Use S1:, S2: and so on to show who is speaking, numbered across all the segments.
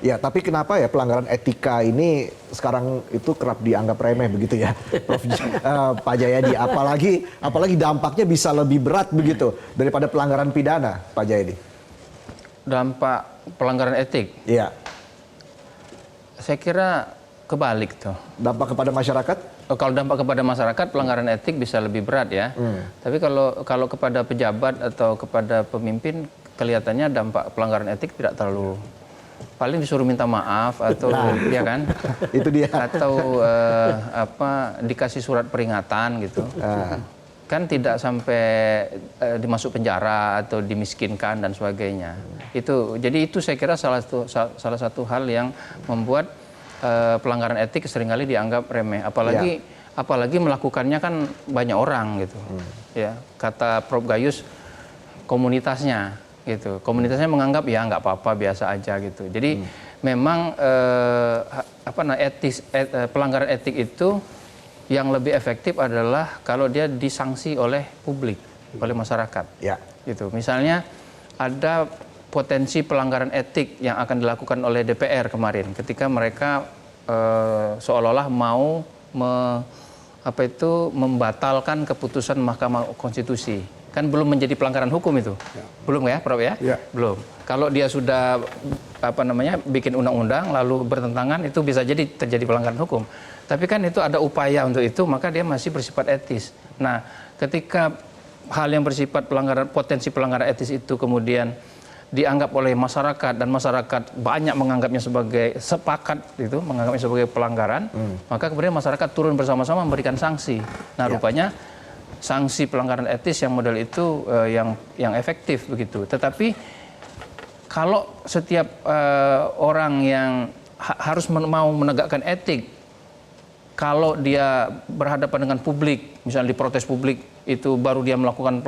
S1: Ya, tapi kenapa ya pelanggaran etika ini sekarang itu kerap dianggap remeh begitu ya, Prof. Pak Jayadi. Apalagi dampaknya bisa lebih berat begitu daripada pelanggaran pidana, Pak Jayadi.
S2: Dampak pelanggaran etik?
S1: Iya.
S2: Saya kira kebalik tuh.
S1: Dampak kepada masyarakat?
S2: Kalau dampak kepada masyarakat, pelanggaran etik bisa lebih berat ya. Tapi kalau kepada pejabat atau kepada pemimpin, kelihatannya dampak pelanggaran etik tidak terlalu. Paling disuruh minta maaf atau ya kan?
S1: Itu dia.
S2: Atau dikasih surat peringatan gitu. Kan tidak sampai dimasuk penjara atau dimiskinkan dan sebagainya. Jadi itu saya kira salah satu hal yang membuat pelanggaran etik seringkali dianggap remeh. Apalagi melakukannya kan banyak orang gitu. Ya, kata Prof. Gayus, komunitasnya gitu. Komunitasnya menganggap ya nggak apa-apa, biasa aja gitu. Jadi memang pelanggaran etik itu yang lebih efektif adalah kalau dia disanksi oleh publik, oleh masyarakat.
S1: Ya.
S2: Gitu. Misalnya ada potensi pelanggaran etik yang akan dilakukan oleh DPR kemarin ketika mereka seolah-olah mau membatalkan keputusan Mahkamah Konstitusi. Kan belum menjadi pelanggaran hukum itu. Ya. Belum ya, Prof ya?
S1: Ya?
S2: Belum. Kalau dia sudah bikin undang-undang lalu bertentangan, itu bisa jadi terjadi pelanggaran hukum. Tapi kan itu ada upaya untuk itu, maka dia masih bersifat etis. Nah, ketika hal yang bersifat potensi pelanggaran etis itu kemudian dianggap oleh masyarakat dan masyarakat banyak menganggapnya sebagai menganggapnya sebagai pelanggaran, maka kemudian masyarakat turun bersama-sama memberikan sanksi. Nah, rupanya sanksi pelanggaran etis yang model itu yang efektif begitu. Tetapi kalau setiap orang yang harus mau menegakkan etik, kalau dia berhadapan dengan publik, misalnya di protes publik, itu baru dia melakukan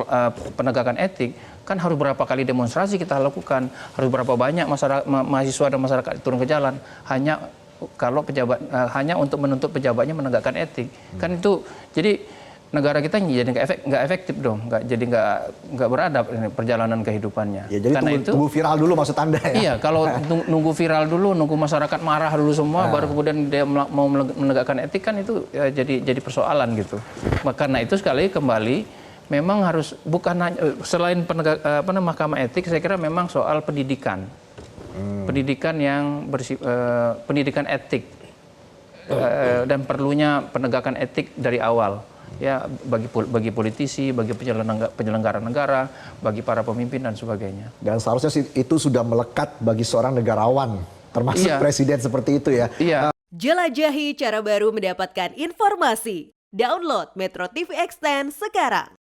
S2: penegakan etik, kan harus berapa kali demonstrasi kita lakukan, harus berapa banyak mahasiswa dan masyarakat turun ke jalan, hanya untuk menuntut pejabatnya menegakkan etik. Kan itu, jadi negara kita jadi nggak efektif dong, nggak beradab ini perjalanan kehidupannya.
S1: Ya, jadi tunggu viral dulu maksud Anda ya?
S2: Iya, kalau nunggu viral dulu, nunggu masyarakat marah dulu semua, baru kemudian dia mau menegakkan etik, kan itu ya, jadi persoalan gitu. Karena itu kembali memang harus bukan hanya selain Mahkamah Etik, saya kira memang soal pendidikan, pendidikan yang pendidikan etik dan perlunya penegakan etik dari awal. Ya, bagi politisi, bagi penyelenggara negara, bagi para pemimpin dan sebagainya. Dan
S1: seharusnya itu sudah melekat bagi seorang negarawan, termasuk presiden seperti itu ya.
S2: Iya.
S3: Jelajahi cara baru mendapatkan informasi. Download Metro TV Extend sekarang.